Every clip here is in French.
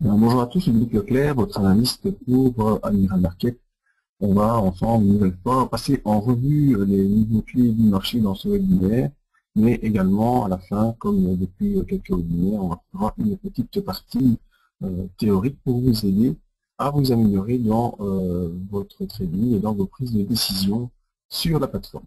Bonjour à tous, je suis Luc Leclerc, votre analyste pour Admiral Market. On va ensemble, une nouvelle fois, passer en revue les niveaux clés du marché dans ce webinaire, mais également à la fin, comme depuis quelques webinaires, on va faire une petite partie théorique pour vous aider à vous améliorer dans votre trading et dans vos prises de décision sur la plateforme.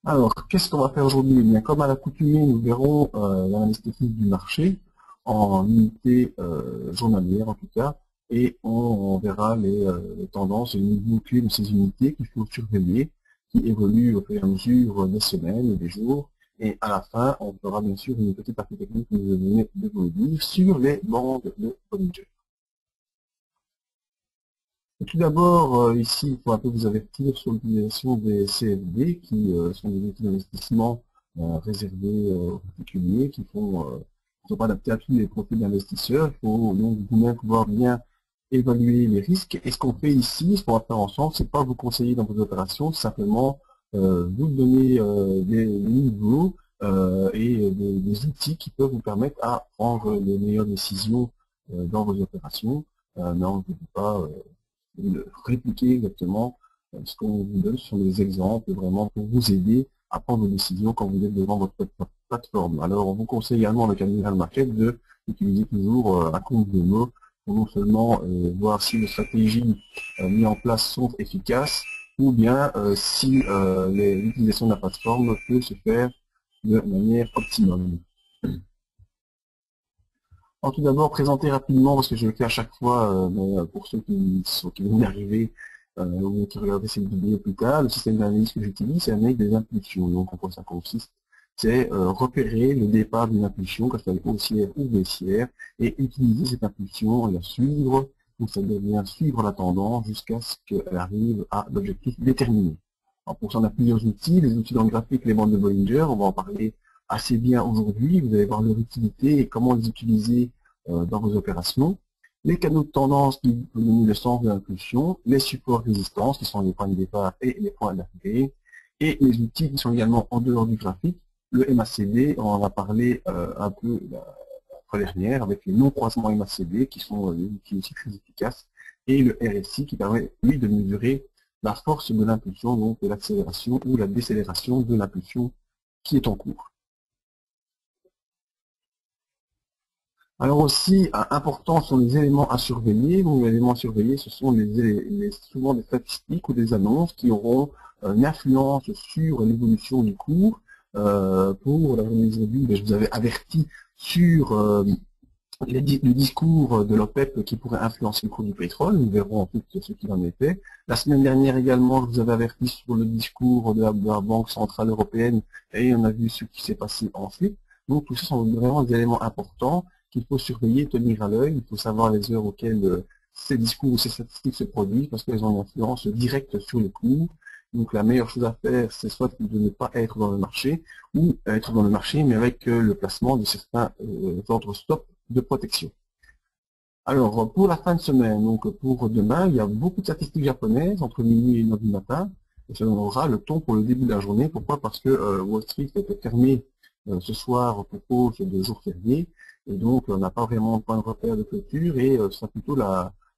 Alors, qu'est-ce qu'on va faire aujourd'hui? Eh bien, comme à l'accoutumée, nous verrons l'analyse technique du marché en unité journalière en tout cas, et on verra les tendances et les niveaux clés de ces unités qu'il faut surveiller, qui évoluent au fur et à mesure des semaines et des jours. Et à la fin, on fera bien sûr une petite partie technique que je venais de vous dire sur les bandes de Bollinger. Tout d'abord, ici, il faut un peu vous avertir sur l'utilisation des CFD, qui sont des outils d'investissement réservés aux particuliers, qui ne sont pas adaptés à tous les profils d'investisseurs. Il faut donc vous-même pouvoir bien évaluer les risques. Et ce qu'on fait ici, ce qu'on va faire ensemble, c'est pas vous conseiller dans vos opérations, c'est simplement vous donner des niveaux et des outils qui peuvent vous permettre à prendre les meilleures décisions dans vos opérations. Mais on ne vous dit pas de répliquer exactement ce qu'on vous donne sur des exemples, vraiment pour vous aider à prendre vos décisions quand vous êtes devant votre plateforme. Alors, on vous conseille également avec Admiral Market d'utiliser toujours un compte de mots pour non seulement voir si les stratégies mises en place sont efficaces, ou bien si l'utilisation de la plateforme peut se faire de manière optimum. Alors, tout d'abord, présenter rapidement, parce que je le fais à chaque fois, mais pour ceux qui viennent d'arriver ou qui regardent cette vidéo plus tard, le système d'analyse que j'utilise, c'est l'analyse des impulsions. Donc, en quoi ça consiste? C'est repérer le départ d'une impulsion, que ce soit haussière ou baissière, et utiliser cette impulsion et la suivre, donc ça devient suivre la tendance jusqu'à ce qu'elle arrive à l'objectif déterminé. Alors, pour ça, on a plusieurs outils, les outils dans le graphique, les bandes de Bollinger, on va en parler assez bien aujourd'hui, vous allez voir leur utilité et comment les utiliser dans vos opérations. Les canaux de tendance qui vous donnent le sens de l'impulsion, les supports résistance qui sont les points de départ et les points d'arrivée, et les outils qui sont également en dehors du graphique, le MACD, on en a parlé un peu la fois dernière avec les non-croisements MACD qui sont des outils aussi très efficaces, et le RSI qui permet lui de mesurer la force de l'impulsion, donc de l'accélération ou la décélération de l'impulsion qui est en cours. Alors aussi, important sont les éléments à surveiller. Donc, les éléments à surveiller, ce sont souvent des statistiques ou des annonces qui auront une influence sur l'évolution du cours. Pour la journée d'aujourd'hui, je vous avais averti sur le discours de l'OPEP qui pourrait influencer le cours du pétrole. Nous verrons ensuite ce qu'il en était. La semaine dernière également, je vous avais averti sur le discours de la Banque Centrale Européenne et on a vu ce qui s'est passé ensuite. Donc tout ça sont vraiment des éléments importants qu'il faut surveiller, tenir à l'œil. Il faut savoir les heures auxquelles ces discours ou ces statistiques se produisent parce qu'elles ont une influence directe sur les cours. Donc la meilleure chose à faire, c'est soit de ne pas être dans le marché ou être dans le marché, mais avec le placement de certains ordres stop de protection. Alors, pour la fin de semaine, donc pour demain, il y a beaucoup de statistiques japonaises entre minuit et 1h du matin. Et ça donnera le ton pour le début de la journée. Pourquoi? Parce que Wall Street était fermé ce soir pour cause de jours fériés. Et donc, on n'a pas vraiment de point de repère de clôture et ce sera plutôt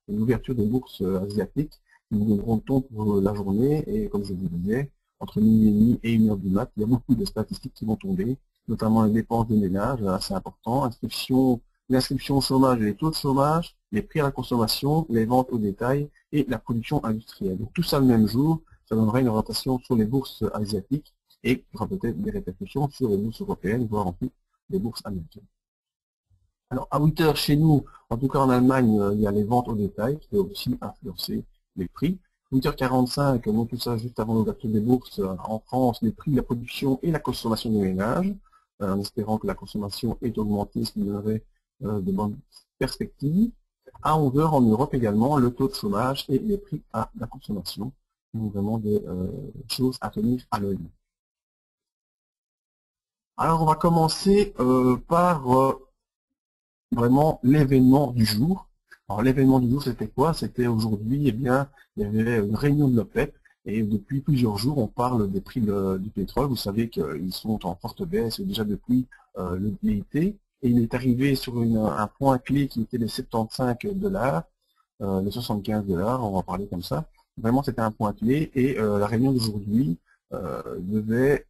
l'ouverture des bourses asiatiques qui nous donneront le ton pour la journée. Et comme je vous disais, entre minuit et demi et 1h du mat, il y a beaucoup de statistiques qui vont tomber, notamment les dépenses de ménage, assez important, l'inscription au chômage et les taux de chômage, les prix à la consommation, les ventes au détail et la production industrielle. Donc tout ça le même jour, ça donnera une orientation sur les bourses asiatiques et il y aura peut-être des répercussions sur les bourses européennes, voire en plus les bourses américaines. Alors à 8 heures chez nous, en tout cas en Allemagne, il y a les ventes au détail qui peuvent aussi influencer les prix. 8h45, donc tout ça juste avant l'ouverture des bourses en France, les prix, la production et la consommation des ménages, en espérant que la consommation ait augmenté, ce qui donnerait de bonnes perspectives. À 11 heures en Europe également, le taux de chômage et les prix à la consommation. Donc vraiment des choses à tenir à l'œil. Alors on va commencer par vraiment l'événement du jour. Alors l'événement du jour c'était quoi? C'était aujourd'hui, eh bien, il y avait une réunion de l'OPEP Et depuis plusieurs jours, on parle des prix du pétrole. Vous savez qu'ils sont en forte baisse déjà depuis l'été. Et il est arrivé sur un point clé qui était les 75 $, les 75 $, on va parler comme ça. Vraiment, c'était un point clé. Et la réunion d'aujourd'hui devait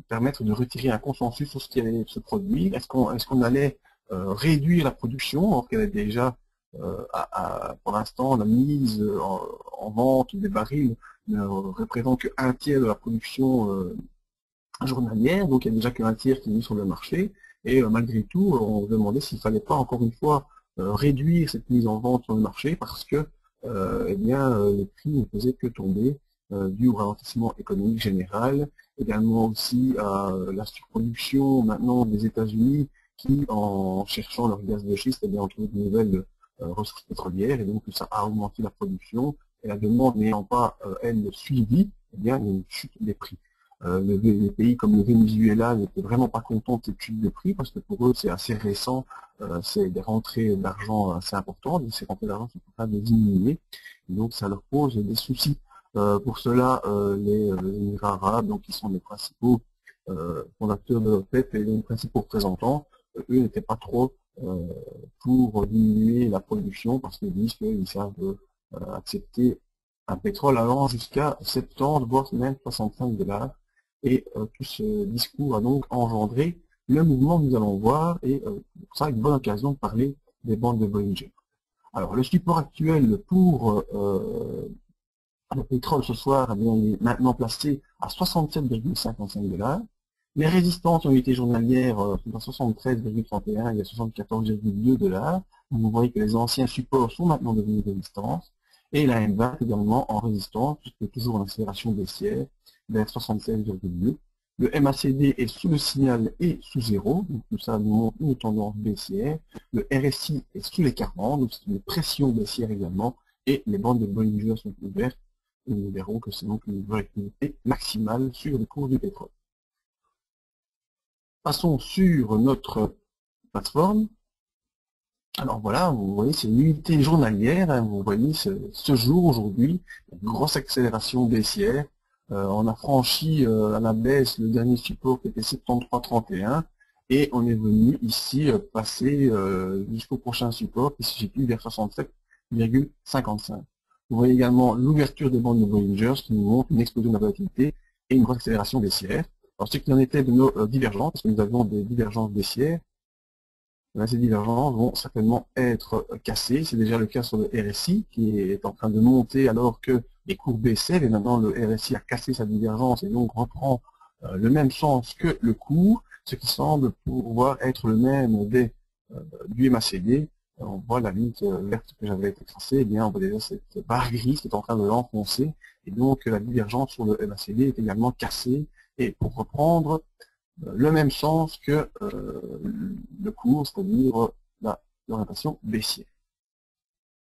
permettre de retirer un consensus sur ce qui allait se produire. Est-ce qu'on allait réduire la production, alors qu'elle est déjà, pour l'instant, la mise en vente des barils ne représente qu'un tiers de la production journalière, donc il n'y a déjà qu'un tiers qui est mis sur le marché, et malgré tout, on se demandait s'il ne fallait pas encore une fois réduire cette mise en vente sur le marché, parce que eh bien, les prix ne faisaient que tomber, dû au ralentissement économique général, également aussi à la surproduction maintenant des États-Unis, qui, en cherchant leur gaz de schiste, eh bien, ont trouvé de nouvelles ressources pétrolières, et donc ça a augmenté la production, et la demande n'ayant pas, elle, suivi, eh bien, il y a une chute des prix. Les pays comme le Venezuela n'étaient vraiment pas contents de cette chute de prix, parce que pour eux, c'est assez récent, c'est des rentrées d'argent assez importantes, et ces rentrées d'argent sont en train de diminuer, et donc ça leur pose des soucis. Pour cela, les Émirats arabes, donc qui sont les principaux fondateurs de l'OPEP et les principaux représentants, eux n'étaient pas trop pour diminuer la production, parce qu'ils disent qu'ils savent accepter un pétrole allant jusqu'à 70, voire même 65 $. Et tout ce discours a donc engendré le mouvement que nous allons voir, et pour ça, une bonne occasion de parler des bandes de Bollinger. Alors, le support actuel pour le pétrole ce soir, eh bien, il est maintenant placé à 67,55 $. Les résistances en unité journalière sont à 73,31 et à 74,2 $. Vous voyez que les anciens supports sont maintenant devenus des résistances. Et la M20 également en résistance, puisque toujours en accélération baissière, vers 76,2. Le MACD est sous le signal et sous zéro, donc tout ça nous montre une tendance baissière. Le RSI est sous les 40, donc c'est une pression baissière également. Et les bandes de Bollinger sont ouvertes. Et nous verrons que c'est donc une volatilité maximale sur le cours du pétrole. Passons sur notre plateforme. Alors voilà, vous voyez, c'est une unité journalière, hein, vous voyez, ce jour, aujourd'hui, une grosse accélération baissière. On a franchi à la baisse le dernier support qui était 73,31 et on est venu ici passer jusqu'au prochain support qui se situe vers 67,55. Vous voyez également l'ouverture des bandes de Bollinger qui nous montre une explosion de la volatilité et une grosse accélération baissière. Alors ce qui en était de nos divergences, parce que nous avions des divergences baissières, ces divergences vont certainement être cassées. C'est déjà le cas sur le RSI qui est en train de monter alors que les cours baissaient, et maintenant le RSI a cassé sa divergence et donc reprend le même sens que le cours, ce qui semble pouvoir être le même du MACD. On voit la ligne verte que j'avais tracée, eh bien on voit déjà cette barre grise qui est en train de l'enfoncer, et donc la divergence sur le MACD est également cassée, et pour reprendre le même sens que le cours, c'est-à-dire l'orientation baissière.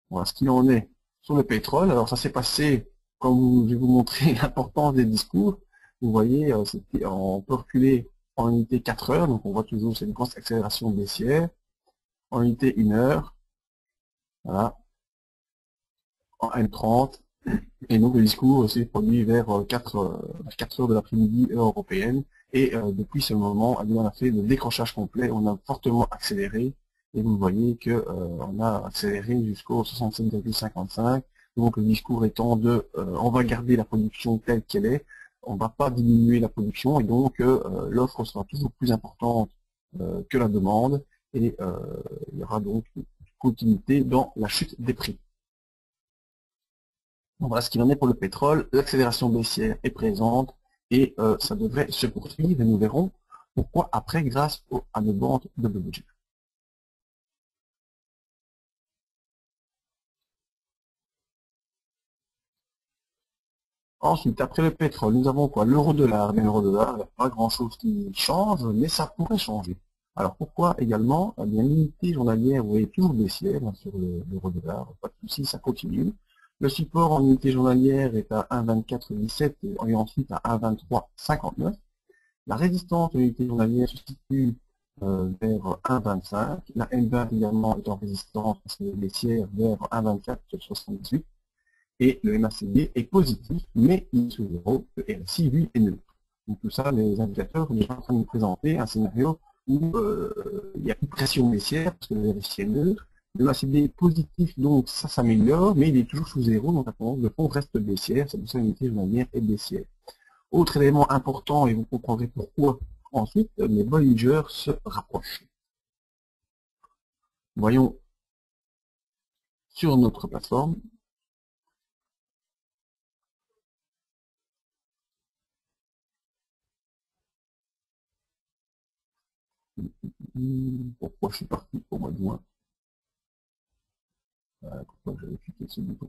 Voilà ce qu'il en est sur le pétrole. Alors ça s'est passé, comme je vais vous montrer l'importance des discours. Vous voyez, on peut reculer en unité 4 heures, donc on voit toujours cette grosse accélération baissière. En unité 1 heure, voilà, en M30, et donc le discours s'est produit vers 4 heures de l'après-midi, heure européenne. Et depuis ce moment, on a fait le décrochage complet, on a fortement accéléré, et vous voyez que on a accéléré jusqu'au 67,55. Donc le discours étant de on va garder la production telle qu'elle est, on ne va pas diminuer la production, et donc l'offre sera toujours plus importante que la demande, et il y aura donc une continuité dans la chute des prix. Donc voilà ce qu'il en est pour le pétrole. L'accélération baissière est présente et ça devrait se poursuivre, et nous verrons pourquoi après grâce à nos bandes de Bollinger. Ensuite, après le pétrole, nous avons quoi? L'euro-dollar. L'euro-dollar, il n'y a pas grand-chose qui change, mais ça pourrait changer. Alors pourquoi également? Eh bien, l'unité journalière, vous voyez, toujours baissière sur l'euro-dollar, pas de souci, ça continue. Le support en unité journalière est à 1,2417 et ensuite à 1,2359. La résistance en unité journalière se situe vers 1,25. La M20 également est en résistance parce qu'elle est baissière vers 1,2478. et le MACD est positif, mais il est sous zéro, le RSI, lui, est neutre. Donc tout ça, les indicateurs, on est en train de nous présenter un scénario où il n'y a plus de pression baissière, parce que le RSI est neutre, le MACD est positif, donc ça s'améliore, mais il est toujours sous zéro, donc la tendance de fond reste baissière, c'est pour ça que l'unité journalière est baissière. Autre élément important, et vous comprendrez pourquoi ensuite, les Bollinger se rapprochent. Voyons sur notre plateforme. Pourquoi je suis parti au mois de juin? Pourquoi j'avais cliqué ce bouton?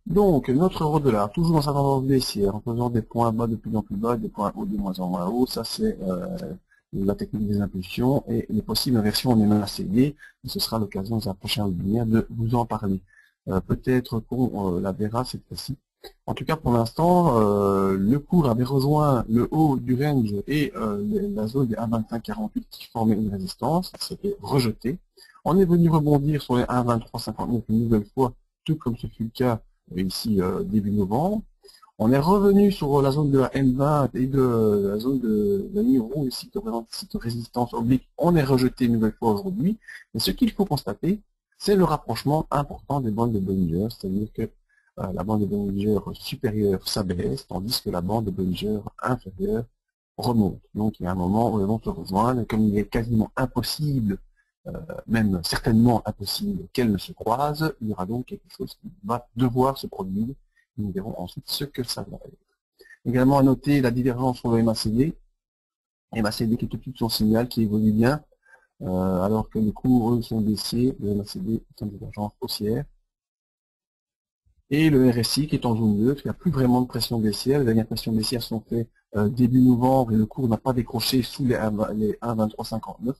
Donc, notre euro-dollar, toujours dans sa tendance baissière, en faisant des points bas de plus en plus bas, des points hauts de moins en moins hauts. Ça, c'est la technique des impulsions et les possibles inversions en MACD. Ce sera l'occasion dans un prochain webinaire de vous en parler. Peut-être qu'on la verra cette fois-ci. En tout cas, pour l'instant, le cours avait rejoint le haut du range et la zone des 1,2548 qui formait une résistance. C'était rejeté. On est venu rebondir sur les 1,2359 une nouvelle fois, tout comme ce fut le cas ici début novembre. On est revenu sur la zone de la M20 et de la zone de la ligne rouge ici qui représente cette résistance oblique. On est rejeté une nouvelle fois aujourd'hui. Mais ce qu'il faut constater, c'est le rapprochement important des bandes de Bollinger, c'est-à-dire que la bande de Bollinger supérieure s'abaisse, tandis que la bande de Bollinger inférieure remonte. Donc il y a un moment où elles vont se rejoindre, et comme il est quasiment impossible, même certainement impossible qu'elles ne se croisent, il y aura donc quelque chose qui va devoir se produire. Nous verrons ensuite ce que ça va être. Également à noter la divergence sur le MACD. MACD qui est au-dessus de son signal, qui évolue bien, alors que les cours eux, sont baissiers, le MACD est en divergence haussière. Et le RSI qui est en zone neutre, il n'y a plus vraiment de pression baissière. Les dernières pressions baissières sont faites début novembre et le cours n'a pas décroché sous les 1,2359.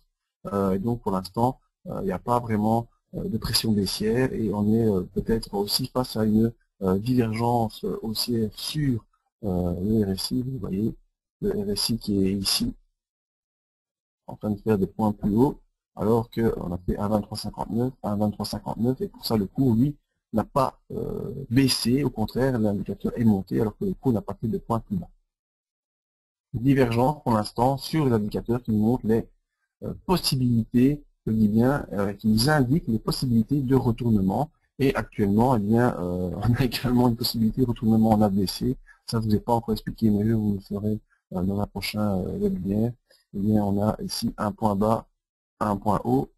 Et donc pour l'instant, il n'y a pas vraiment de pression baissière et on est peut-être aussi face à une divergence haussière sur le RSI. Vous voyez, le RSI qui est ici en train de faire des points plus hauts, alors qu'on a fait 1,2359, 1,2359 et pour ça le cours, lui, n'a pas baissé, au contraire, l'indicateur est monté alors que le cours n'a pas fait de points plus bas. Divergence pour l'instant sur les indicateurs qui nous montrent les possibilités, je dis bien, qui nous indiquent les possibilités de retournement. Et actuellement, eh bien, on a également une possibilité de retournement en ABC. Ça, je ne vous ai pas encore expliqué, mais je vous le ferai dans un prochain webinaire. Eh bien, on a ici un point bas, un point haut,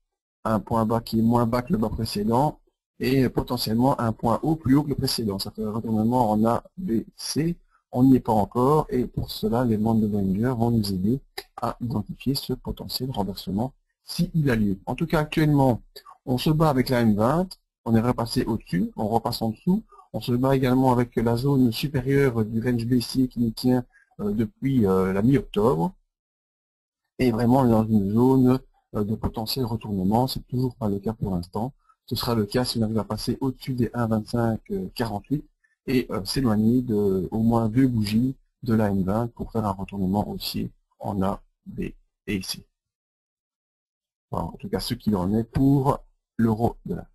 un point bas qui est moins bas que le bas précédent, et potentiellement un point haut plus haut que le précédent. Ça fait un retournement en A, B, C. On n'y est pas encore, et pour cela, les bandes de Bollinger vont nous aider à identifier ce potentiel renversement s'il a lieu. En tout cas, actuellement, on se bat avec la M20, on est repassé au-dessus, on repasse en dessous, on se bat également avec la zone supérieure du range baissier qui nous tient depuis la mi-octobre, et vraiment on est dans une zone de potentiel retournement, c'est toujours pas le cas pour l'instant. Ce sera le cas si on arrive à passer au-dessus des 1,2548 et s'éloigner de au moins 2 bougies de la M20 pour faire un retournement haussier en A, B et C. Voilà, en tout cas, ce qu'il en est pour l'euro-dollar.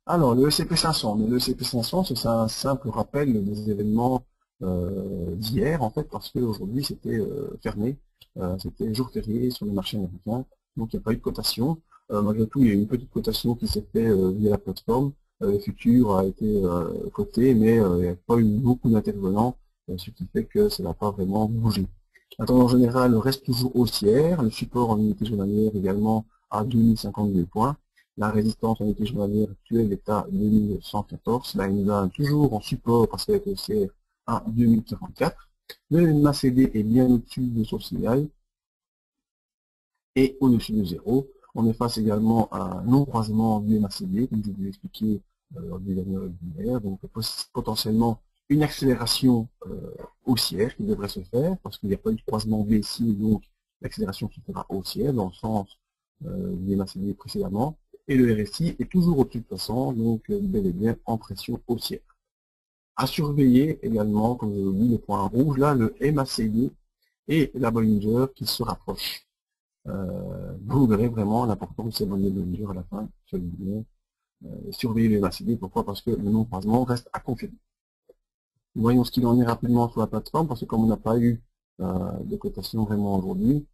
Alors, le ECP500. Mais le ECP500, c'est un simple rappel des événements d'hier, en fait, parce qu'aujourd'hui, c'était fermé. C'était jour férié sur le marché américain. Donc, il n'y a pas eu de cotation. Malgré tout, il y a eu une petite cotation qui s'est faite via la plateforme. Le futur a été coté, mais il n'y a pas eu beaucoup d'intervenants, ce qui fait que ça n'a pas vraiment bougé. La tendance générale reste toujours haussière. Le support en unité journalière également à 2052 points. La résistance en unité journalière actuelle est à 2114. La M20 toujours en support parce qu'elle est haussière à 2044. Le MACD est bien au-dessus de son signal et au-dessus de zéro. On est face également à un non-croisement du MACD, comme je vous l'ai expliqué lors du dernier webinaire. Donc potentiellement une accélération haussière qui devrait se faire, parce qu'il n'y a pas eu de croisement baissier, donc l'accélération se fera haussière dans le sens du MACD précédemment. Et le RSI est toujours au-dessus de 300, donc bel et bien en pression haussière. À surveiller également, comme je vous dis, le point rouge, là, le MACD et la Bollinger qui se rapprochent. Vous verrez vraiment l'importance de ces bonnes Bollinger à la fin. Surveiller le MACD, pourquoi? Parce que le non-croisement reste à confirmer. Voyons ce qu'il en est rapidement sur la plateforme, parce que comme on n'a pas eu de cotation vraiment aujourd'hui,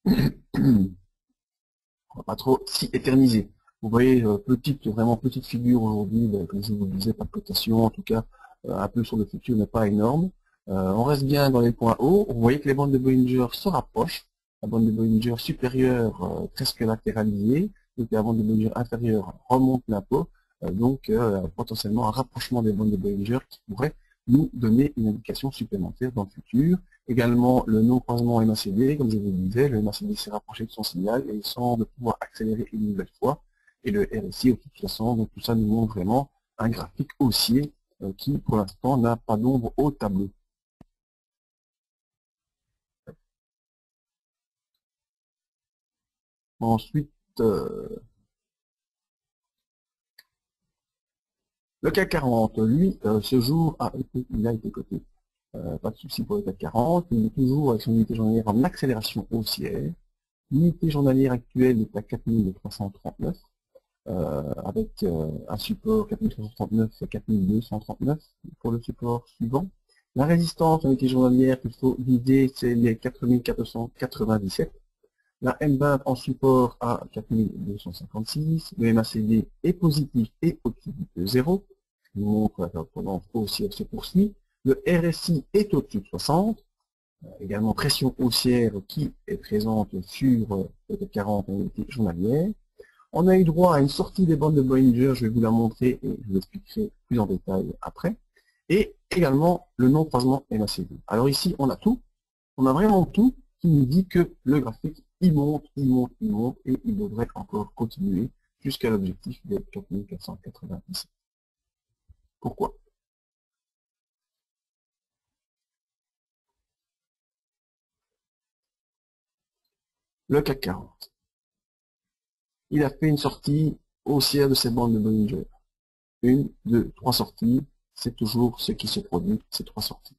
on va pas trop s'y éterniser. Vous voyez, vraiment petite figure aujourd'hui, comme je vous le disais, pas de cotation, en tout cas, un peu sur le futur, mais pas énorme. On reste bien dans les points hauts. Vous voyez que les bandes de Bollinger se rapprochent. La bande de Bollinger supérieure presque latéralisée, donc la bande de Bollinger inférieure remonte un peu. Donc potentiellement un rapprochement des bandes de Bollinger qui pourrait nous donner une indication supplémentaire dans le futur. Également, le non-croisement MACD, comme je vous le disais, le MACD s'est rapproché de son signal et il semble pouvoir accélérer une nouvelle fois. Et le RSI, de toute façon, donc tout ça nous montre vraiment un graphique haussier qui, pour l'instant, n'a pas d'ombre au tableau. Ensuite, le CAC 40, lui, ce jour, il a été coté. Pas de souci pour le CAC 40, il est toujours avec son unité journalière en accélération haussière. L'unité journalière actuelle est à 4339, avec un support 4339 et 4239 pour le support suivant. La résistance en unité journalière qu'il faut viser, c'est les 4497. La M20 en support à 4256. Le MACD est positif et au-dessus de 0. Je vous montre la tendance haussière se poursuit. Le RSI est au-dessus de 60. Également pression haussière qui est présente sur le CAC 40 en unité journalière. On a eu droit à une sortie des bandes de Bollinger, je vais vous la montrer et je vous l'expliquerai plus en détail après. Et également le non-croisement MACD. Alors ici, on a tout, on a vraiment tout qui nous dit que le graphique, il monte, il monte, il monte, et il devrait encore continuer jusqu'à l'objectif de 4497. Pourquoi? Le CAC 40. Il a fait une sortie haussière de ses bandes de Bollinger. Une, deux, trois sorties, c'est toujours ce qui se produit, ces trois sorties.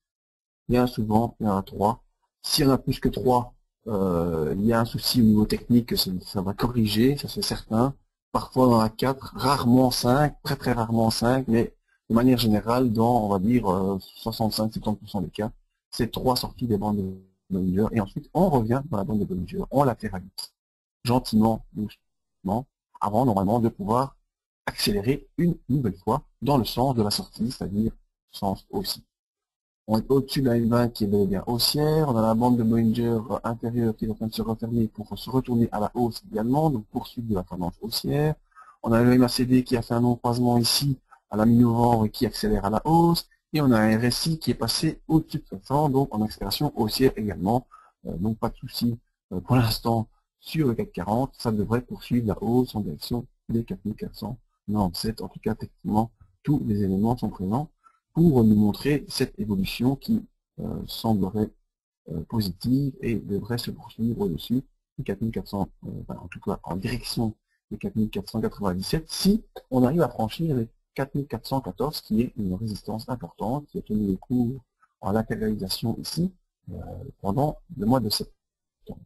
Bien souvent, il y en a trois. S'il y en a plus que trois, il y a un souci au niveau technique, ça va corriger, ça c'est certain. Parfois, on en a quatre, rarement cinq, très très rarement cinq, mais de manière générale, dans, on va dire, 65-70% des cas, c'est trois sorties des bandes de Bollinger, et ensuite, on revient dans la bande de Bollinger, on latéralise, gentiment, doucement, avant, normalement, de pouvoir accélérer une nouvelle fois dans le sens de la sortie, c'est-à-dire sens aussi. On est au-dessus de la M20 qui est bel et bien haussière, on a la bande de Bollinger intérieure qui est en train de se refermer pour se retourner à la hausse également, donc poursuite de la tendance haussière. On a le MACD qui a fait un non-croisement ici à la mi-novembre et qui accélère à la hausse, et on a un RSI qui est passé au-dessus de 700, donc en accélération haussière également, donc pas de souci pour l'instant sur le CAC 40, ça devrait poursuivre la hausse en direction des 4497, en tout cas techniquement tous les éléments sont présents pour nous montrer cette évolution qui semblerait positive et devrait se poursuivre au-dessus des 4400, en tout cas en direction des 4497, si on arrive à franchir les 4414, qui est une résistance importante, qui a tenu le cours en latéralisation ici pendant le mois de septembre.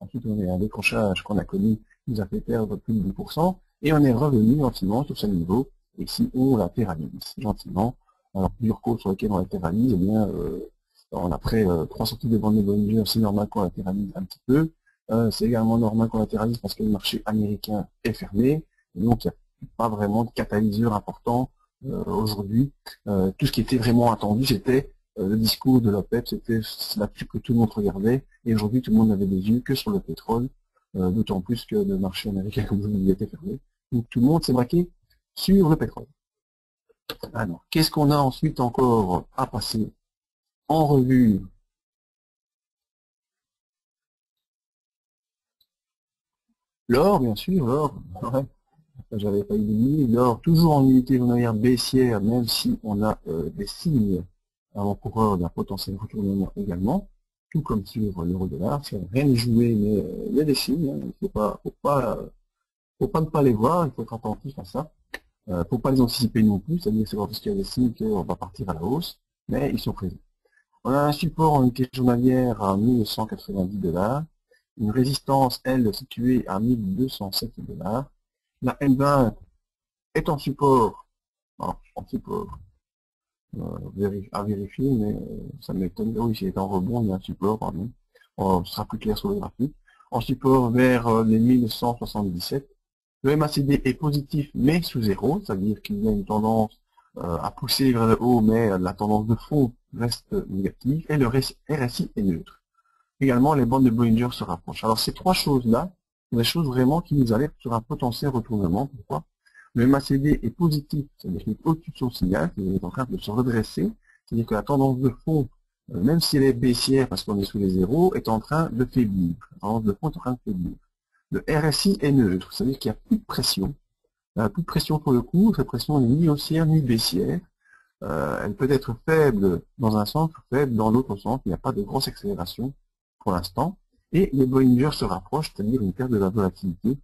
Ensuite, on a un décrochage qu'on a connu, qui nous a fait perdre plus de 10%, et on est revenu gentiment sur ce niveau, et ici on latéralise gentiment. Alors, plusieurs causes sur lesquelles on latéralise, eh bien, on a après trois sorties de bandes de Bollinger, c'est normal qu'on latéralise un petit peu. C'est également normal qu'on latéralise parce que le marché américain est fermé, et donc il n'y a pas vraiment de catalyseur important aujourd'hui. Tout ce qui était vraiment attendu, c'était le discours de l'OPEP, c'était là-dessus que tout le monde regardait, et aujourd'hui tout le monde n'avait des yeux que sur le pétrole, d'autant plus que le marché américain, comme je vous le disais, était fermé. Donc tout le monde s'est braqué sur le pétrole. Alors, qu'est-ce qu'on a ensuite encore à passer en revue? L'or, bien sûr, l'or, ouais, j'avais pas oublié, l'or toujours en unité journalière baissière, même si on a des signes avant-coureurs d'un potentiel retournement également, tout comme sur l'euro-dollar, c'est rien de joué, mais il y a des signes, hein, faut pas ne pas les voir, il faut être attentif à ça. Faut pas les anticiper non plus, c'est-à-dire que c'est parce qu'il y a des signes qu'on va partir à la hausse, mais ils sont présents. On a un support en unité journalière à 1190 $, une résistance, elle, située à 1207 $. La M20 est en support, en support à vérifier, mais ça m'étonne. Oui, c'est en rebond, il y a un support, pardon. Ce sera plus clair sur le graphique. En support vers les 1177. Le MACD est positif, mais sous zéro, c'est-à-dire qu'il y a une tendance à pousser vers le haut, mais la tendance de fond reste négative, et le RSI est neutre. Également, les bandes de Bollinger se rapprochent. Alors, ces trois choses-là sont des choses vraiment qui nous alertent sur un potentiel retournement. Pourquoi? Le MACD est positif, c'est-à-dire qu'il est au-dessus de son signal, il est en train de se redresser, c'est-à-dire que la tendance de fond, même si elle est baissière parce qu'on est sous les zéros, est en train de faiblir. La tendance de fond est en train de faiblir. Le RSI est neutre, c'est-à-dire qu'il n'y a plus de pression. Il n'y a plus de pression pour le cours, cette pression n'est ni haussière ni baissière. Elle peut être faible dans un sens, faible dans l'autre sens, il n'y a pas de grosse accélération pour l'instant. Et les Bollinger se rapprochent, c'est-à-dire une perte de la volatilité,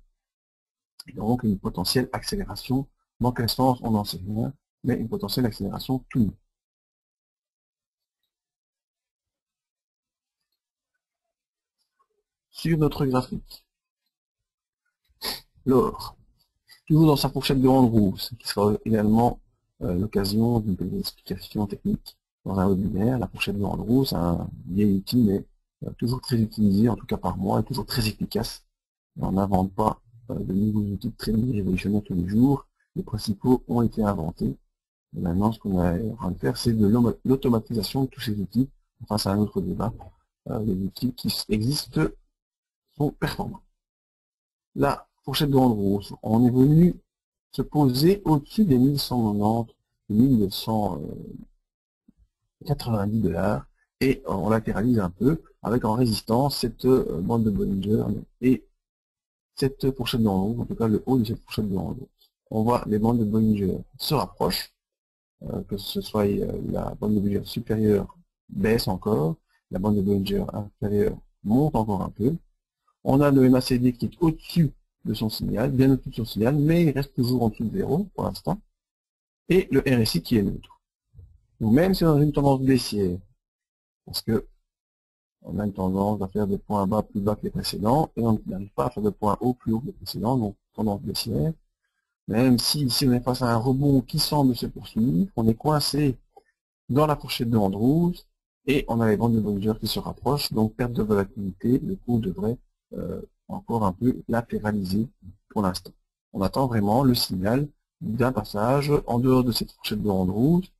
et donc une potentielle accélération. Dans quel sens, on n'en sait rien, mais une potentielle accélération tout de même. Sur notre graphique, l'or, toujours dans sa fourchette de ronde rouge, qui sera également l'occasion d'une petite explication technique dans un webinaire. La fourchette de ronde rouge, c'est un vieil outil, mais toujours très utilisé, en tout cas par moi, et toujours très efficace. On n'invente pas de nouveaux outils de trading révolutionnaires tous les jours. Les principaux ont été inventés. Et maintenant, ce qu'on est en train de faire, c'est de l'automatisation de tous ces outils. Enfin, c'est un autre débat. Les outils qui existent sont performants. La fourchette de ronde rouge, on est venu se poser au-dessus des 1190, 1290 $, et on latéralise un peu avec en résistance cette bande de Bollinger et cette fourchette de ronde rouge, en tout cas le haut de cette fourchette de ronde rouge. On voit les bandes de Bollinger se rapprochent, que ce soit la bande de Bollinger supérieure baisse encore, la bande de Bollinger inférieure monte encore un peu. On a le MACD qui est au-dessus de son signal, bien au-dessus de son signal, mais il reste toujours en dessous de zéro pour l'instant. Et le RSI qui est neutre. Donc même si on a une tendance baissière, parce que on a une tendance à faire des points bas plus bas que les précédents, et on n'arrive pas à faire des points hauts plus haut que les précédents, donc tendance baissière. Même si ici on est face à un rebond qui semble se poursuivre, on est coincé dans la fourchette de ronde rouge, et on a les bandes de Bollinger qui se rapprochent, donc perte de volatilité, le cours devrait encore un peu latéraliser pour l'instant. On attend vraiment le signal d'un passage en dehors de cette fourchette de ronde rouge,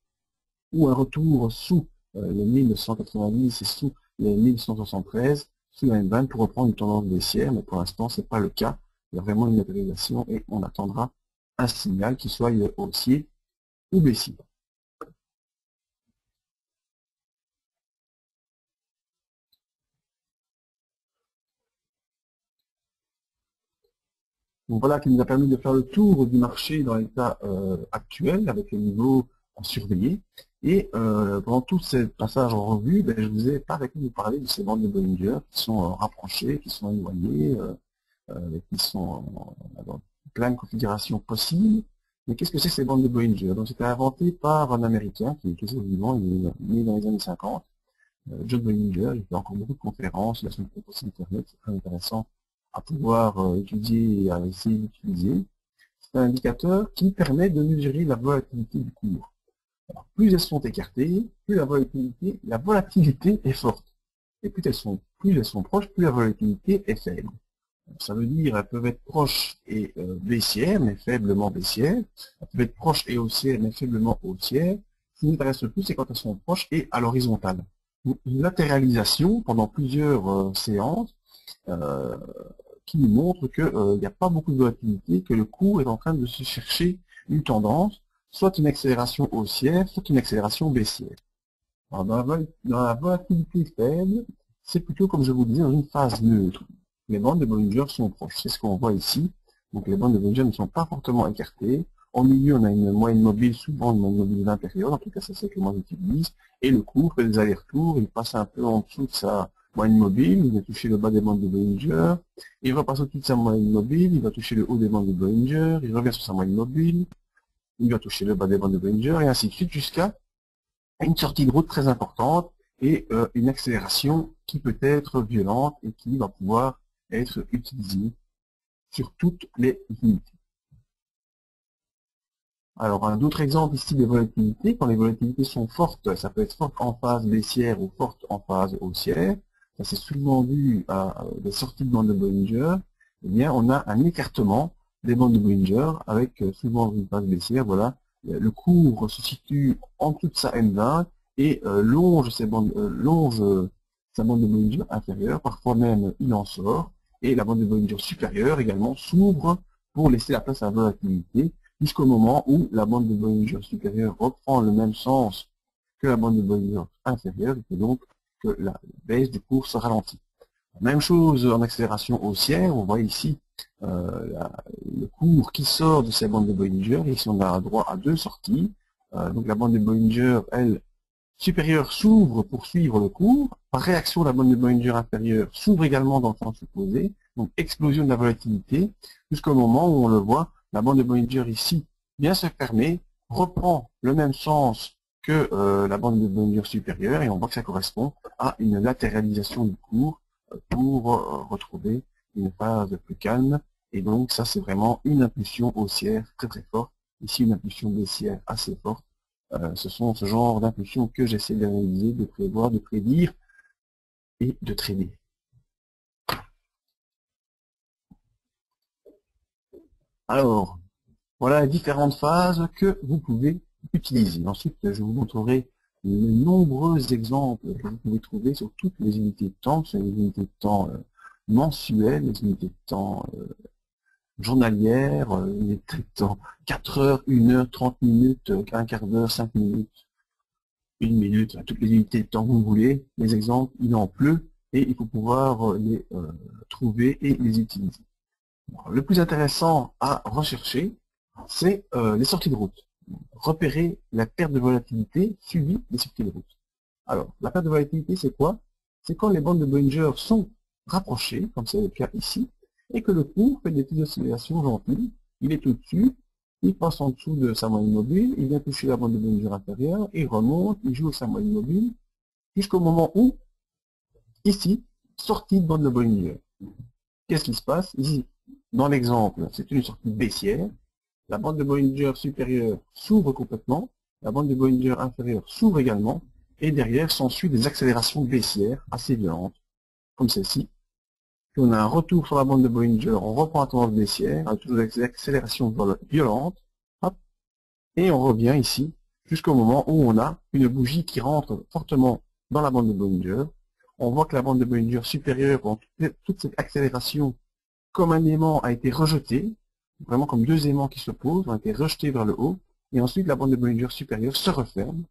ou un retour sous les 1190 et sous les 1173, sous la M20 pour reprendre une tendance baissière, mais pour l'instant ce n'est pas le cas. Il y a vraiment une latéralisation et on attendra un signal qui soit haussier ou baissier. Donc voilà qui nous a permis de faire le tour du marché dans l'état actuel avec les niveaux à surveiller. Et pendant tous ces passages en revue, je ne vous ai pas arrêté de vous parler de ces bandes de Bollinger qui sont rapprochées, qui sont éloignées, qui sont dans plein de configurations possibles. Mais qu'est-ce que c'est ces bandes de Bollinger? Donc c'était inventé par un Américain qui est toujours vivant, il est né dans les années 50, John Bollinger. Il fait encore beaucoup de conférences, il a son propre site internet, c'est très intéressant à pouvoir étudier et à essayer d'utiliser. C'est un indicateur qui permet de mesurer la volatilité du cours. Alors, plus elles sont écartées, plus la volatilité est forte. Et plus elles sont proches, plus la volatilité est faible. Ça veut dire qu'elles peuvent être proches et baissières, mais faiblement baissières. Elles peuvent être proches et haussières, mais faiblement haussières. Ce qui nous intéresse le plus, c'est quand elles sont proches et à l'horizontale. Une latéralisation pendant plusieurs séances qui nous montre qu'il n'y a pas beaucoup de volatilité, que le cours est en train de se chercher une tendance, soit une accélération haussière, soit une accélération baissière. Alors, dans la volatilité faible, c'est plutôt, comme je vous disais, dans une phase neutre. Les bandes de Bollinger sont proches, c'est ce qu'on voit ici. Donc les bandes de Bollinger ne sont pas fortement écartées. En milieu, on a une moyenne mobile, souvent une moyenne mobile d'une période, en tout cas c'est ce que moi j'utilise, et le cours fait des allers-retours, il passe un peu en dessous de sa moyenne mobile, il va toucher le bas des bandes de Bollinger, il repasse au-dessus de sa moyenne mobile, il va toucher le haut des bandes de Bollinger, il revient sur sa moyenne mobile, il va toucher le bas des bandes de Bollinger, et ainsi de suite, jusqu'à une sortie de route très importante et une accélération qui peut être violente et qui va pouvoir être utilisée sur toutes les unités. Alors, un autre exemple ici des volatilités, quand les volatilités sont fortes, ça peut être forte en phase baissière ou forte en phase haussière, ça c'est souvent dû à des sorties de bandes de Bollinger, eh bien on a un écartement des bandes de Bollinger avec souvent une phase baissière, voilà, le cours se situe en dessous de sa M20 et longe sa bande de Bollinger inférieure, parfois même il en sort, et la bande de Bollinger supérieure également s'ouvre pour laisser la place à la volatilité, jusqu'au moment où la bande de Bollinger supérieure reprend le même sens que la bande de Bollinger inférieure, et donc que la baisse du cours se ralentit. Même chose en accélération haussière, on voit ici le cours qui sort de ces bandes de Bollinger, et ici on a droit à deux sorties. Donc la bande de Bollinger, elle, supérieure s'ouvre pour suivre le cours. Par réaction, la bande de Bollinger inférieure s'ouvre également dans le sens opposé. Donc explosion de la volatilité, jusqu'au moment où on le voit, la bande de Bollinger ici vient se fermer, reprend le même sens que la bande de Bollinger supérieure, et on voit que ça correspond à une latéralisation du cours pour retrouver une phase plus calme. Et donc ça c'est vraiment une impulsion haussière très très forte, ici une impulsion baissière assez forte. Ce sont ce genre d'impulsions que j'essaie d'analyser, de prévoir, de prédire et de trader. Alors, voilà les différentes phases que vous pouvez utiliser. Ensuite, je vous montrerai les nombreux exemples que vous pouvez trouver sur toutes les unités de temps, sur les unités de temps mensuelles, les unités de temps journalières, les unités de temps 4 heures, 1 heure, 30 minutes, un quart d'heure, 5 minutes, 1 minute, toutes les unités de temps que vous voulez. Les exemples, il en pleut, et il faut pouvoir les trouver et les utiliser. Le plus intéressant à rechercher, c'est les sorties de route. Repérer la perte de volatilité suivie des sorties de route. Alors, la perte de volatilité, c'est quoi? C'est quand les bandes de Bollinger sont rapprochées, comme c'est le cas ici, et que le cours fait des petites oscillations gentilles. Il est au-dessus, il passe en dessous de sa moyenne mobile, il vient toucher la bande de Bollinger inférieure, il remonte, il joue sa moyenne mobile, jusqu'au moment où, ici, sortie de bande de Bollinger. Qu'est-ce qui se passe? Ici, dans l'exemple, c'est une sortie baissière. La bande de Bollinger supérieure s'ouvre complètement, la bande de Bollinger inférieure s'ouvre également, et derrière s'ensuit des accélérations baissières assez violentes, comme celle-ci. Puis on a un retour sur la bande de Bollinger, on reprend la tendance baissière, avec toujours des accélérations violentes, hop, et on revient ici, jusqu'au moment où on a une bougie qui rentre fortement dans la bande de Bollinger. On voit que la bande de Bollinger supérieure, toute cette accélération, comme un aimant a été rejeté, vraiment comme deux aimants qui se posent, ont été rejetés vers le haut, et ensuite la bande de Bollinger supérieure se referme.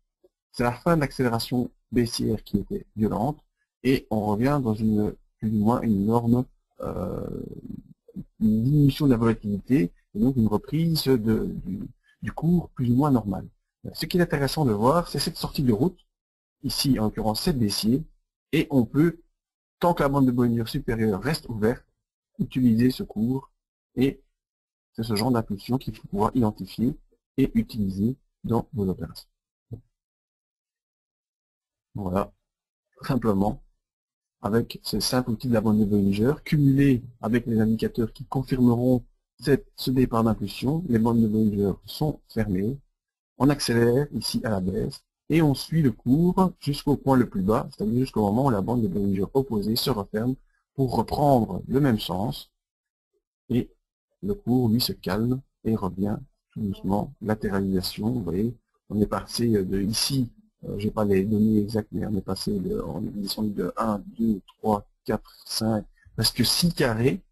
C'est la fin de l'accélération baissière qui était violente, et on revient dans plus ou moins une norme, une diminution de la volatilité, et donc une reprise du cours plus ou moins normal. Ce qui est intéressant de voir, c'est cette sortie de route, ici en l'occurrence c'est baissier, et on peut, tant que la bande de Bollinger supérieure reste ouverte, utiliser ce cours, et c'est ce genre d'impulsion qu'il faut pouvoir identifier et utiliser dans vos opérations. Voilà, simplement, avec ce simple outil de la bande de Bollinger, cumulé avec les indicateurs qui confirmeront ce départ d'impulsion, les bandes de Bollinger sont fermées, on accélère ici à la baisse, et on suit le cours jusqu'au point le plus bas, c'est-à-dire jusqu'au moment où la bande de Bollinger opposée se referme pour reprendre le même sens, et le cours, lui, se calme et revient tout doucement. Latéralisation, vous voyez, on est passé de ici, j'ai pas les données exactes, mais on est descendu de 1, 2, 3, 4, 5, presque 6 carrés,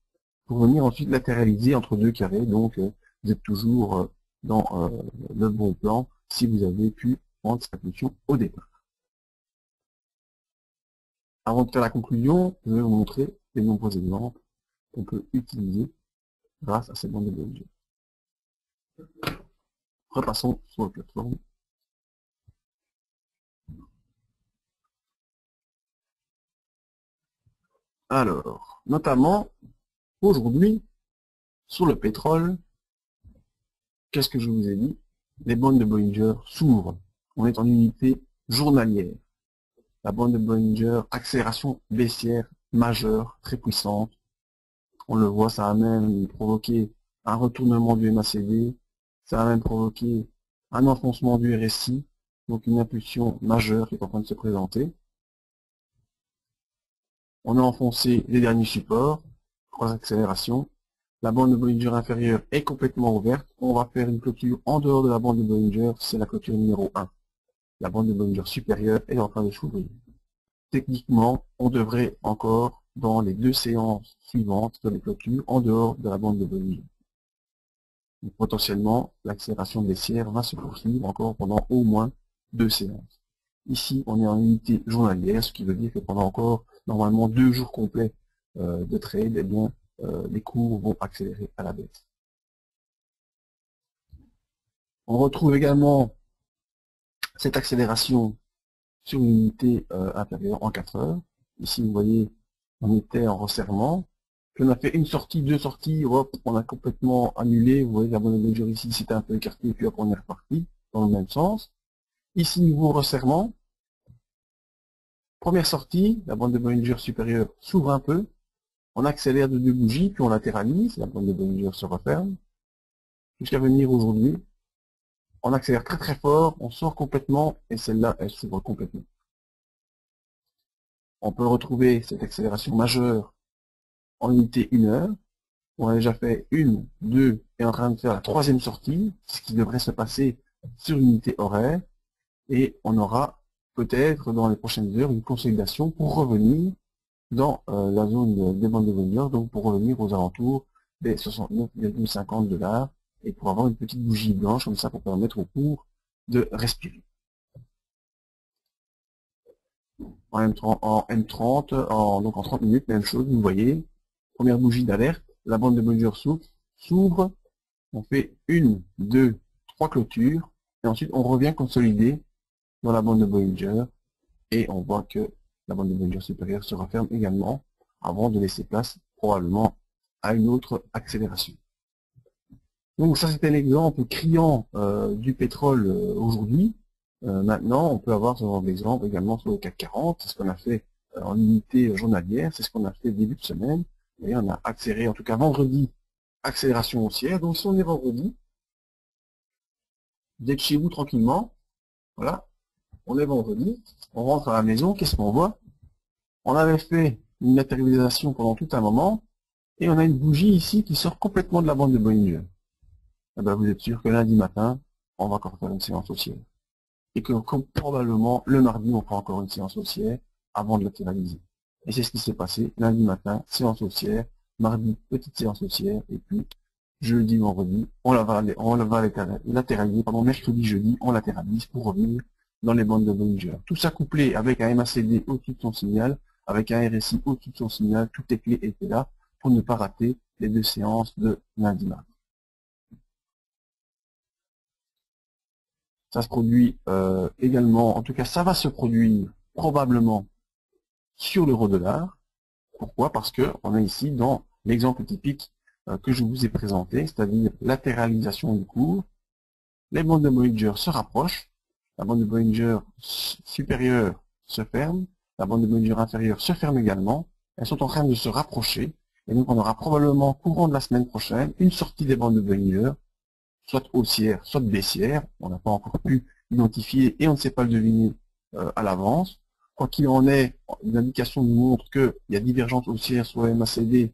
pour venir ensuite latéraliser entre deux carrés, donc vous êtes toujours dans le bon plan, si vous avez pu prendre cette impulsion au départ. Avant de faire la conclusion, je vais vous montrer les nombreux exemples qu'on peut utiliser grâce à cette bande de Bollinger. Repassons sur la plateforme. Alors, notamment, aujourd'hui, sur le pétrole, qu'est-ce que je vous ai dit? les bandes de Bollinger s'ouvrent. On est en unité journalière. La bande de Bollinger, accélération baissière majeure, très puissante. On le voit, ça a même provoqué un retournement du MACD, ça a même provoqué un enfoncement du RSI, donc une impulsion majeure qui est en train de se présenter. On a enfoncé les derniers supports, 3 accélérations. La bande de Bollinger inférieure est complètement ouverte. On va faire une clôture en dehors de la bande de Bollinger, c'est la clôture numéro 1. La bande de Bollinger supérieure est en train de s'ouvrir. Techniquement, on devrait encore, dans les 2 séances suivantes de les clôtures, en dehors de la bande de Bollinger. Donc, potentiellement, l'accélération baissière va se poursuivre encore pendant au moins 2 séances. Ici, on est en unité journalière, ce qui veut dire que pendant encore, normalement, 2 jours complets de trade, eh bien, les cours vont accélérer à la baisse. On retrouve également cette accélération sur une unité inférieure en 4 heures. Ici, vous voyez, on était en resserrement. Puis on a fait une sortie, 2 sorties, hop, on a complètement annulé. Vous voyez, la bande de Bollinger ici, c'était un peu écarté, puis hop, on est reparti dans le même sens. Ici, nouveau resserrement. Première sortie, la bande de Bollinger supérieure s'ouvre un peu. On accélère de 2 bougies, puis on latéralise, la bande de Bollinger se referme. Jusqu'à venir aujourd'hui, on accélère très très fort, on sort complètement, et celle-là, elle s'ouvre complètement. On peut retrouver cette accélération majeure en unité 1 heure. On a déjà fait 1, 2, et en train de faire la 3e sortie, ce qui devrait se passer sur l'unité horaire, et on aura peut-être dans les prochaines heures une consolidation pour revenir dans la zone des bandes de Bollinger, donc pour revenir aux alentours des 69,50 $, et pour avoir une petite bougie blanche comme ça pour permettre au cours de respirer. En M30, donc en 30 minutes, même chose, vous voyez, première bougie d'alerte, la bande de Bollinger s'ouvre, on fait 1, 2, 3 clôtures, et ensuite on revient consolider dans la bande de Bollinger, et on voit que la bande de Bollinger supérieure se referme également, avant de laisser place probablement à une autre accélération. Donc ça c'était l'exemple criant du pétrole aujourd'hui. Maintenant on peut avoir ce genre d'exemple également sur le CAC 40, c'est ce qu'on a fait en unité journalière, c'est ce qu'on a fait début de semaine, et on a accéléré, en tout cas vendredi, accélération haussière. Donc si on est vendredi, vous êtes chez vous tranquillement, voilà, on est vendredi, on rentre à la maison, qu'est-ce qu'on voit? On avait fait une matérialisation pendant tout un moment, et on a une bougie ici qui sort complètement de la bande de Bollinger. Eh ben, vous êtes sûr que lundi matin, on va encore faire une séance haussière. Et que probablement, le mardi, on fera encore une séance haussière avant de latéraliser. Et c'est ce qui s'est passé. Lundi matin, séance haussière. Mardi, petite séance haussière. Et puis, jeudi, vendredi, on va latéraliser. Pendant mercredi, jeudi, on latéralise pour revenir dans les bandes de Bollinger. Tout ça couplé avec un MACD au-dessus de son signal, avec un RSI au-dessus de son signal. Toutes les clés étaient là pour ne pas rater les 2 séances de lundi matin. Ça se produit également, en tout cas ça va se produire probablement sur l'euro-dollar. Pourquoi? Parce que on est ici dans l'exemple typique que je vous ai présenté, c'est-à-dire latéralisation du cours. Les bandes de Bollinger se rapprochent, la bande de Bollinger supérieure se ferme, la bande de Bollinger inférieure se ferme également, elles sont en train de se rapprocher, et donc on aura probablement courant de la semaine prochaine une sortie des bandes de Bollinger, soit haussière, soit baissière. On n'a pas encore pu identifier et on ne sait pas le deviner à l'avance. Quoi qu'il en est, l'indication nous montre qu'il y a divergence haussière sur le MACD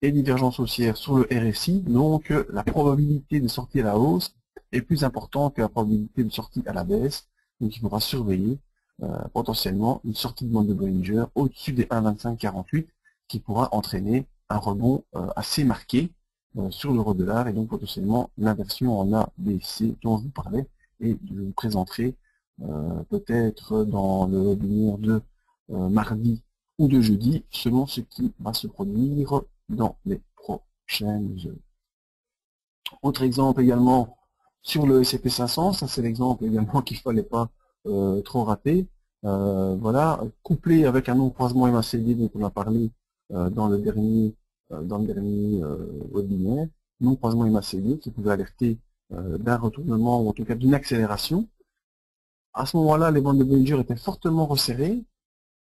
et divergence haussière sur le RSI. Donc la probabilité de sortie à la hausse est plus importante que la probabilité de sortie à la baisse. Donc il faudra surveiller potentiellement une sortie de bande de Bollinger au-dessus des 1,2548 qui pourra entraîner un rebond assez marqué sur l'euro-dollar et donc potentiellement l'inversion en ABC dont je vous parlais et je vous présenterai peut-être dans le webinaire de mardi ou de jeudi selon ce qui va se produire dans les prochaines heures. Autre exemple également sur le S&P 500, ça c'est l'exemple également qu'il ne fallait pas trop rater. Voilà, couplé avec un non-croisement MACD dont on a parlé dans le dernier webinaire, non-croisement MACD qui pouvait alerter d'un retournement, ou en tout cas d'une accélération. À ce moment-là, les bandes de Bollinger étaient fortement resserrées,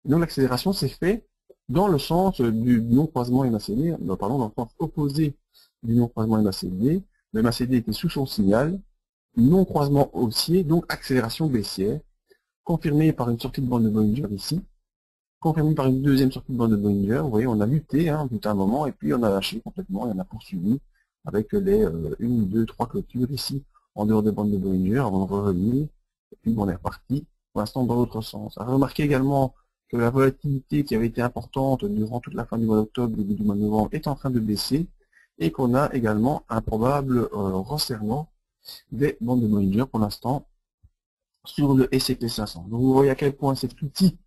et donc l'accélération s'est faite dans le sens du non-croisement MACD, pardon, dans le sens opposé du non-croisement MACD. Le MACD était sous son signal, non-croisement haussier, donc accélération baissière, confirmée par une sortie de bande de Bollinger ici, confirmée par une deuxième sortie de bande de Bollinger. Vous voyez, on a lutté tout un moment, et puis on a lâché complètement, et on a poursuivi avec les 1, 2, 3 clôtures ici, en dehors des bandes de Bollinger, avant de revenir, et puis on est reparti, pour l'instant, dans l'autre sens. Alors, remarquez également que la volatilité qui avait été importante durant toute la fin du mois d'octobre, début du mois de novembre, est en train de baisser, et qu'on a également un probable resserrement des bandes de Bollinger pour l'instant sur le S&P 500. Donc vous voyez à quel point cet outil,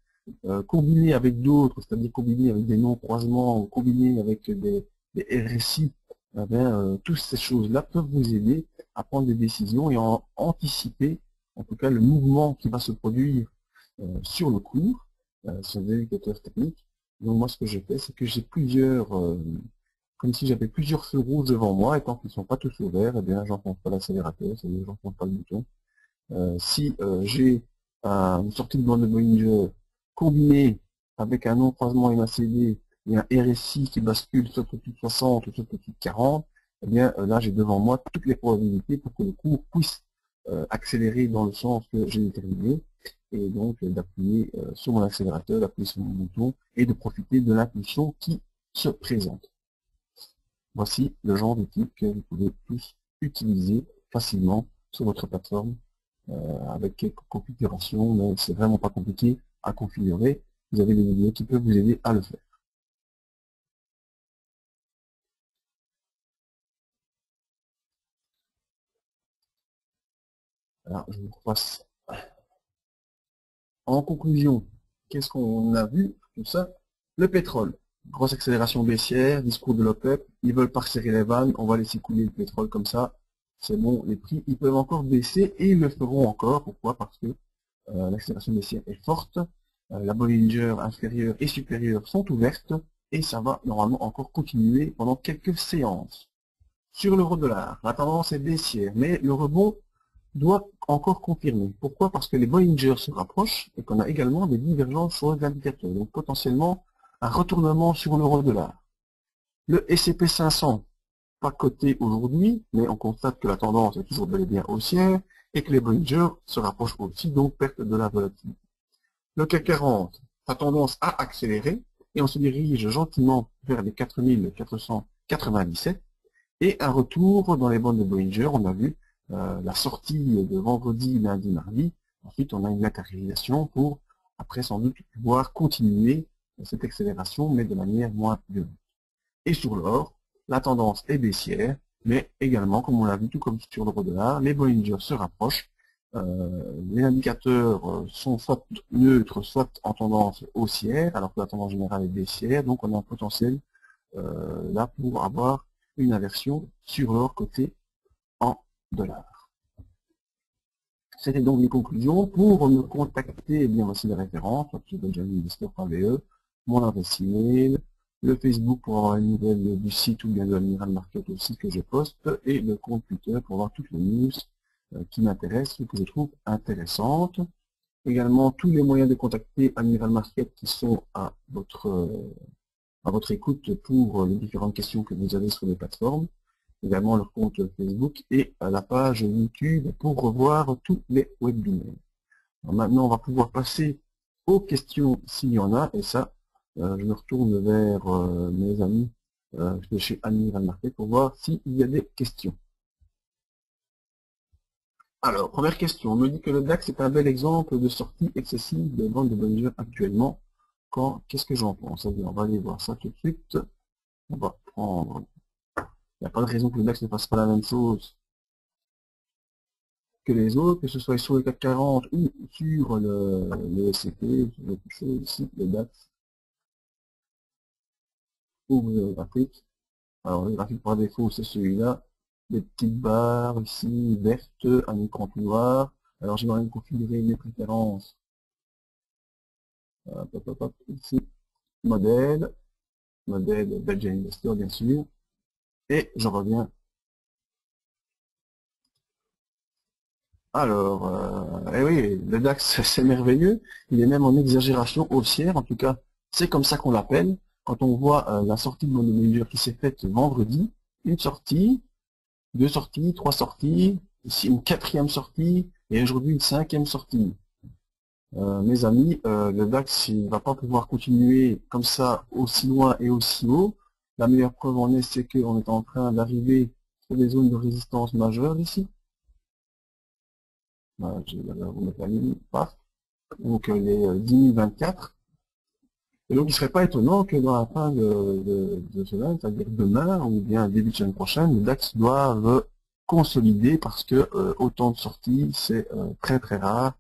combiné avec d'autres, c'est-à-dire combiné avec des non-croisements, combiné avec des RSI, toutes ces choses-là peuvent vous aider à prendre des décisions et à anticiper, en tout cas, le mouvement qui va se produire sur le cours, sur des indicateurs techniques. Donc moi, ce que je fais, c'est que j'ai plusieurs, comme si j'avais plusieurs feux rouges devant moi, et tant qu'ils ne sont pas tous ouverts, eh bien, j'enfonce pas l'accélérateur, c'est-à-dire j'enfonce pas le bouton. Si j'ai une sortie de bande de Bollinger combinée avec un non-croisement MACD et un RSI qui bascule soit au-dessus de 60 ou soit au-dessus de 40, eh bien là j'ai devant moi toutes les probabilités pour que le cours puisse accélérer dans le sens que j'ai déterminé, et donc d'appuyer sur mon accélérateur, d'appuyer sur mon bouton et de profiter de l'impulsion qui se présente. Voici le genre d'outil que vous pouvez tous utiliser facilement sur votre plateforme avec quelques configurations, mais c'est vraiment pas compliqué à configurer. Vous avez des vidéos qui peuvent vous aider à le faire. Alors, je vous repasse. En conclusion, qu'est-ce qu'on a vu? Tout ça, le pétrole. Grosse accélération baissière, discours de l'OPEP, ils veulent pas resserrer les vannes, on va laisser couler le pétrole comme ça, c'est bon, les prix, ils peuvent encore baisser et ils le feront encore. Pourquoi? Parce que l'accélération baissière est forte, la Bollinger inférieure et supérieure sont ouvertes, et ça va normalement encore continuer pendant quelques séances. Sur l'euro-dollar, la tendance est baissière, mais le rebond doit encore confirmer. Pourquoi? Parce que les Bollinger se rapprochent et qu'on a également des divergences sur les indicateurs. Donc potentiellement un retournement sur l'euro-dollar. Le S&P 500, pas coté aujourd'hui, mais on constate que la tendance est toujours bel et bien haussière et que les Bollinger se rapprochent aussi, donc perte de la volatilité. Le CAC 40 a tendance à accélérer et on se dirige gentiment vers les 4497 et un retour dans les bandes de Bollinger. On a vu la sortie de vendredi, lundi, mardi. Ensuite, on a une latéralisation pour, après sans doute, pouvoir continuer cette accélération, mais de manière moins violente. Et sur l'or, la tendance est baissière, mais également, comme on l'a vu, tout comme sur l'euro-dollar, les Bollinger se rapprochent. Les indicateurs sont soit neutres, soit en tendance haussière, alors que la tendance générale est baissière. Donc, on a un potentiel là pour avoir une inversion sur l'or côté en dollars. C'était donc mes conclusions. Pour me contacter, eh bien voici les références, investor.be, mon adresse email, le Facebook pour avoir une nouvelle du site ou bien de Admiral Market aussi que je poste, et le compte Twitter pour voir toutes les news qui m'intéressent ou que je trouve intéressantes. Également tous les moyens de contacter Admiral Market qui sont à votre écoute pour les différentes questions que vous avez sur les plateformes. Également leur compte Facebook et la page YouTube pour revoir tous les webinaires. Alors maintenant, on va pouvoir passer aux questions s'il y en a, et ça, je me retourne vers mes amis de chez Admiral Market pour voir s'il y a des questions. Alors, première question, on me dit que le DAX est un bel exemple de sortie excessive de vente de Bollinger actuellement. Qu'est-ce que j'en pense? On va aller voir ça tout de suite. On va prendre... Il n'y a pas de raison que le DAX ne fasse pas la même chose que les autres, que ce soit sur le CAC 40 ou sur le S&P, sur quelque chose ici, le DAX, ou le graphique. Alors le graphique par défaut, c'est celui-là, des petites barres ici, vertes, un écran plus noir. Alors j'aimerais configurer mes préférences. Ici, modèle Belgian Investor bien sûr, et je reviens Alors, eh oui, le DAX, c'est merveilleux. Il est même en exagération haussière. En tout cas, c'est comme ça qu'on l'appelle. Quand on voit la sortie de Monomanager qui s'est faite vendredi, une sortie, deux sorties, trois sorties, ici une quatrième sortie, et aujourd'hui une cinquième sortie. Mes amis, le DAX, il va pas pouvoir continuer comme ça aussi loin et aussi haut. La meilleure preuve en est, c'est qu'on est en train d'arriver sur des zones de résistance majeures ici. Voilà, je vais vous mettre la ligne, paf. Donc les 10 024. Et donc il ne serait pas étonnant que dans la fin de semaine, c'est-à-dire demain ou bien début de semaine prochaine, le DAX doive consolider parce que autant de sorties, c'est très très rare.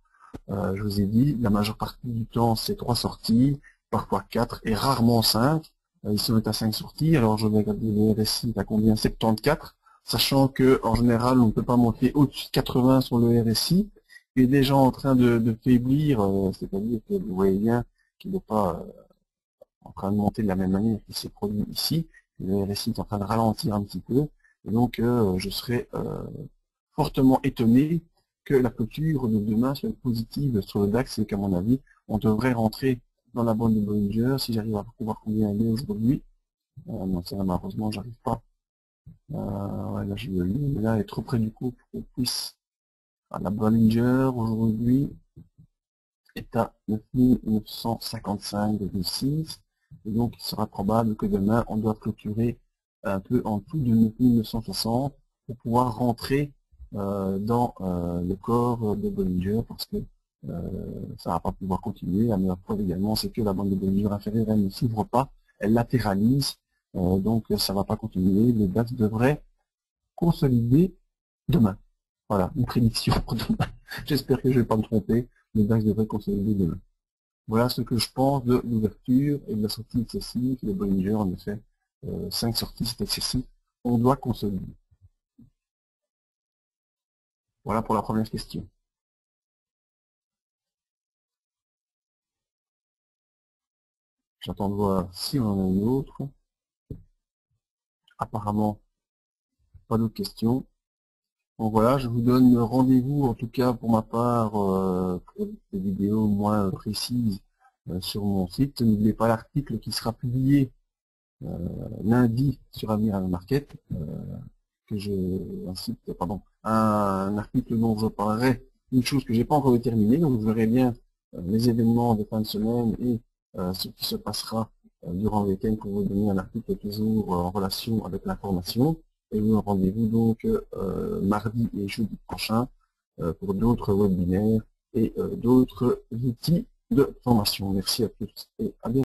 Je vous ai dit, la majeure partie du temps, c'est 3 sorties, parfois 4 et rarement 5. Ici, on est à 5 sorties. Alors, je vais regarder le RSI, à combien? 74, sachant que en général, on ne peut pas monter au-dessus de 80 sur le RSI. Il est déjà en train de faiblir, c'est-à-dire que vous voyez bien qu'il n'est pas en train de monter de la même manière qu'il s'est produit ici. Le RSI est en train de ralentir un petit peu. Et donc, je serais fortement étonné que la clôture de demain soit positive sur le DAX et qu'à mon avis, on devrait rentrer dans la bande de Bollinger. Si j'arrive à pouvoir combien elle est aujourd'hui, non, ça malheureusement, j'arrive pas. Ouais, là, je le lis, mais là, elle est trop près du coup pour qu'on puisse. La Bollinger aujourd'hui est à 9955,6. Et donc, il sera probable que demain, on doit clôturer un peu en dessous de 9960 pour pouvoir rentrer dans le corps de Bollinger parce que ça ne va pas pouvoir continuer. La meilleure preuve également, c'est que la bande de Bollinger inférieure, elle ne s'ouvre pas, elle latéralise, donc ça ne va pas continuer. Le DAX devrait consolider demain. Voilà, une prédiction pour demain. J'espère que je ne vais pas me tromper. Le DAX devrait consolider demain. Voilà ce que je pense de l'ouverture et de la sortie excessive. Le Bollinger, en effet, 5 sorties, c'est excessif. On doit consolider. Voilà pour la première question. J'attends de voir si on en a une autre. Apparemment, pas d'autres questions. Donc voilà, je vous donne rendez-vous, en tout cas pour ma part, pour des vidéos moins précises sur mon site. N'oubliez pas l'article qui sera publié lundi sur Avenir Market, que je un article dont je parlerai, une chose que j'ai pas encore déterminée, donc vous verrez bien les événements de fin de semaine et ce qui se passera durant le week-end pour vous donner un article toujours en relation avec l'information. Et nous rendez-vous donc mardi et jeudi prochain pour d'autres webinaires et d'autres outils de formation. Merci à tous et à bientôt.